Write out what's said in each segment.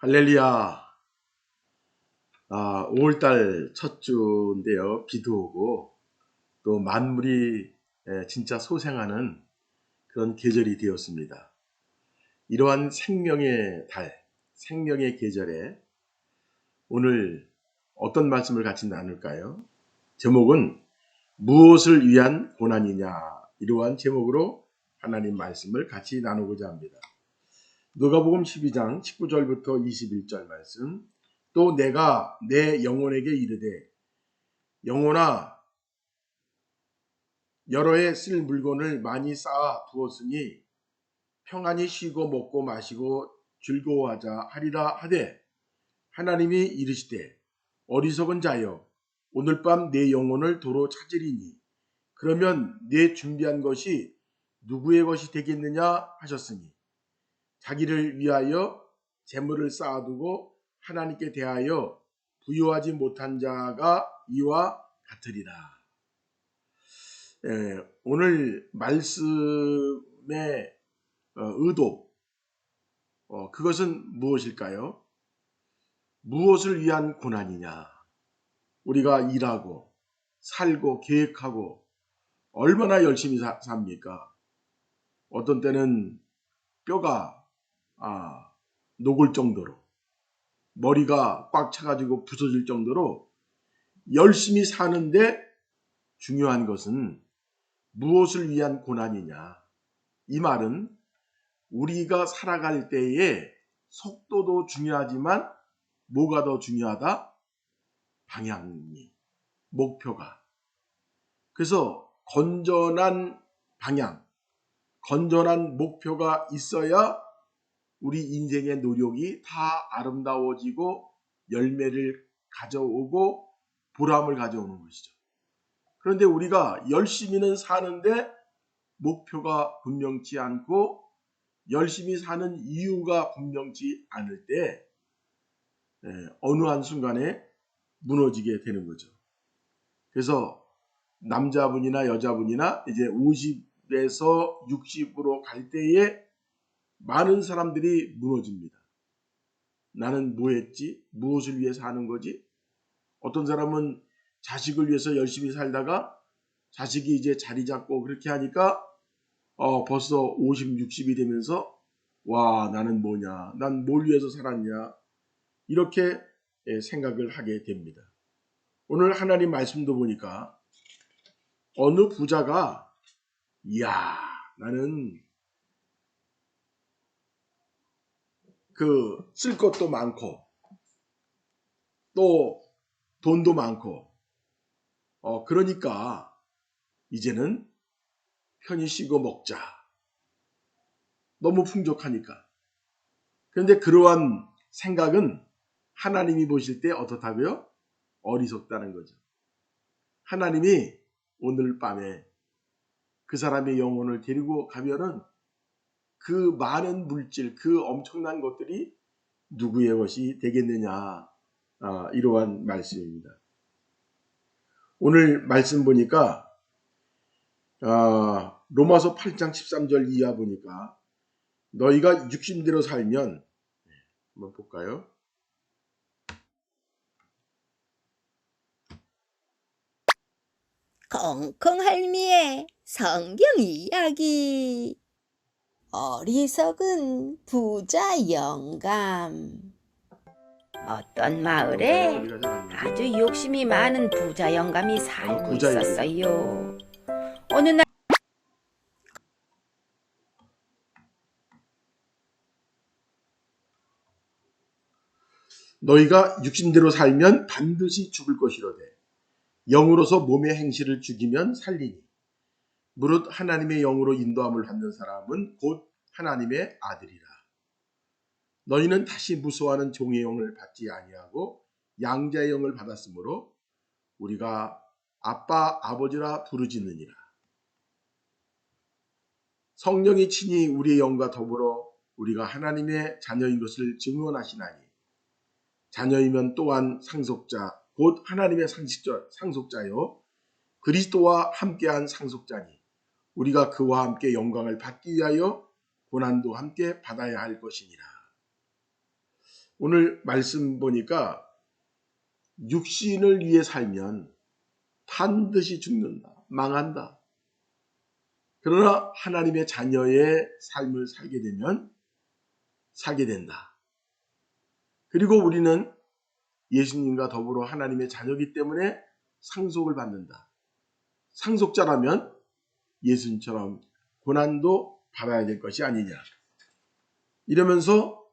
할렐루야. 5월달 첫 주인데요. 비도 오고 또 만물이 진짜 소생하는 그런 계절이 되었습니다. 이러한 생명의 달, 생명의 계절에 오늘 어떤 말씀을 같이 나눌까요? 제목은 무엇을 위한 고난이냐, 이러한 제목으로 하나님 말씀을 같이 나누고자 합니다. 누가복음 12장 19절부터 21절 말씀. 또 내가 내 영혼에게 이르되 영혼아, 여러 해 쓸 물건을 많이 쌓아 두었으니 평안히 쉬고 먹고 마시고 즐거워하자 하리라 하되, 하나님이 이르시되 어리석은 자여, 오늘 밤 내 영혼을 도로 찾으리니 그러면 내 준비한 것이 누구의 것이 되겠느냐 하셨으니, 자기를 위하여 재물을 쌓아두고 하나님께 대하여 부유하지 못한 자가 이와 같으리라. 오늘 말씀의 의도, 그것은 무엇일까요? 무엇을 위한 고난이냐? 우리가 일하고 살고 계획하고 얼마나 열심히 삽니까? 어떤 때는 뼈가 녹을 정도로, 머리가 꽉 차가지고 부서질 정도로 열심히 사는데, 중요한 것은 무엇을 위한 고난이냐. 이 말은 우리가 살아갈 때에 속도도 중요하지만 뭐가 더 중요하다? 방향이, 목표가. 그래서 건전한 방향, 건전한 목표가 있어야 우리 인생의 노력이 다 아름다워지고 열매를 가져오고 보람을 가져오는 것이죠. 그런데 우리가 열심히는 사는데 목표가 분명치 않고 열심히 사는 이유가 분명치 않을 때 어느 한순간에 무너지게 되는 거죠. 그래서 남자분이나 여자분이나 이제 50에서 60으로 갈 때에 많은 사람들이 무너집니다. 나는 뭐 했지? 무엇을 위해 사는 거지? 어떤 사람은 자식을 위해서 열심히 살다가 자식이 이제 자리 잡고 그렇게 하니까 벌써 50, 60이 되면서 와, 나는 뭐냐? 난 뭘 위해서 살았냐? 이렇게 생각을 하게 됩니다. 오늘 하나님 말씀도 보니까 어느 부자가 이야, 나는 쓸 것도 많고 또 돈도 많고 그러니까 이제는 편히 쉬고 먹자. 너무 풍족하니까. 그런데 그러한 생각은 하나님이 보실 때 어떻다고요? 어리석다는 거죠. 하나님이 오늘 밤에 그 사람의 영혼을 데리고 가면은 그 많은 물질, 그 엄청난 것들이 누구의 것이 되겠느냐. 이러한 말씀입니다. 오늘 말씀 보니까 로마서 8장 13절 이하 보니까 너희가 육신대로 살면, 한번 볼까요? 콩콩할미의 성경 이야기. 어리석은 부자 영감. 어떤 마을에 아주 욕심이 많은 부자 영감이 살고 있었어요. 어느 날 너희가 육신대로 살면 반드시 죽을 것이로되 영으로서 몸의 행실을 죽이면 살리니 무릇 하나님의 영으로 인도함을 받는 사람은 곧 하나님의 아들이라. 너희는 다시 무서워하는 종의 영을 받지 아니하고 양자의 영을 받았으므로 우리가 아빠 아버지라 부르짖느니라. 성령이 친히 우리의 영과 더불어 우리가 하나님의 자녀인 것을 증언하시나니, 자녀이면 또한 상속자 곧 하나님의 상속자요 그리스도와 함께한 상속자니 우리가 그와 함께 영광을 받기 위하여 고난도 함께 받아야 할 것이니라. 오늘 말씀 보니까 육신을 위해 살면 반드시 죽는다, 망한다. 그러나 하나님의 자녀의 삶을 살게 되면 살게 된다. 그리고 우리는 예수님과 더불어 하나님의 자녀이기 때문에 상속을 받는다. 상속자라면 예수님처럼 고난도 받아야 될 것이 아니냐. 이러면서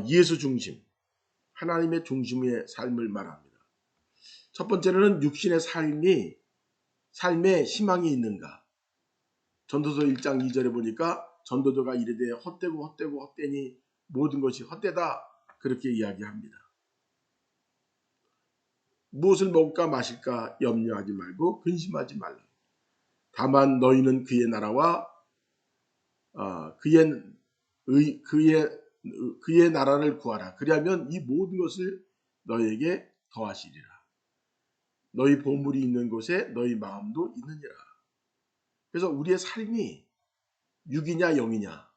예수 중심, 하나님의 중심의 삶을 말합니다. 첫 번째로는 육신의 삶에 희망이 있는가. 전도서 1장 2절에 보니까 전도자가 이르되 헛되니 모든 것이 헛되다. 그렇게 이야기합니다. 무엇을 먹을까 마실까 염려하지 말고 근심하지 말라. 다만 너희는 그의 나라와 그의 나라를 구하라. 그리하면 이 모든 것을 너희에게 더하시리라. 너희 보물이 있는 곳에 너희 마음도 있느니라. 그래서 우리의 삶이 육이냐 영이냐.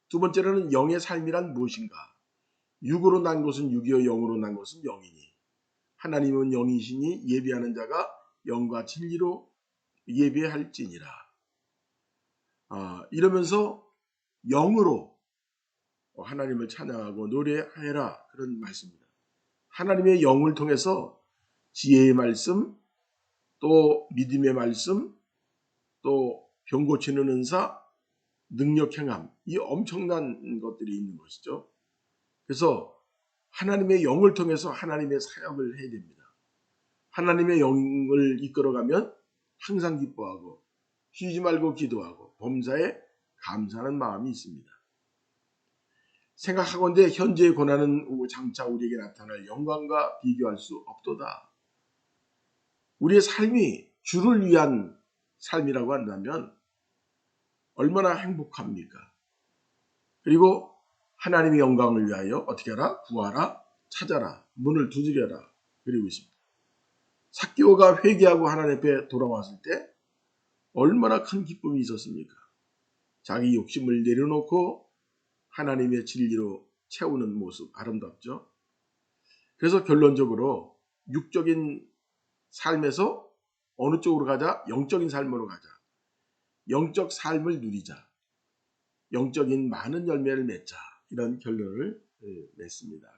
두 번째로는 영의 삶이란 무엇인가. 육으로 난 것은 육이요 영으로 난 것은 영이니. 하나님은 영이시니 예비하는 자가 영과 진리로 예비할지니라. 이러면서 영으로 하나님을 찬양하고 노래하라. 그런 말씀입니다. 하나님의 영을 통해서 지혜의 말씀, 또 믿음의 말씀, 또 병 고치는 은사, 능력 행함, 이 엄청난 것들이 있는 것이죠. 그래서 하나님의 영을 통해서 하나님의 사역을 해야 됩니다. 하나님의 영을 이끌어가면 항상 기뻐하고 쉬지 말고 기도하고 범사에 감사하는 마음이 있습니다. 생각하건대 현재의 고난은 장차 우리에게 나타날 영광과 비교할 수 없도다. 우리의 삶이 주를 위한 삶이라고 한다면 얼마나 행복합니까? 그리고 하나님의 영광을 위하여 어떻게 하라? 구하라, 찾아라, 문을 두드려라. 그리고 있습니다. 삭개오가 회개하고 하나님 앞에 돌아왔을 때 얼마나 큰 기쁨이 있었습니까? 자기 욕심을 내려놓고 하나님의 진리로 채우는 모습 아름답죠. 그래서 결론적으로 육적인 삶에서 어느 쪽으로 가자? 영적인 삶으로 가자. 영적 삶을 누리자. 영적인 많은 열매를 맺자. 이런 결론을 냈습니다.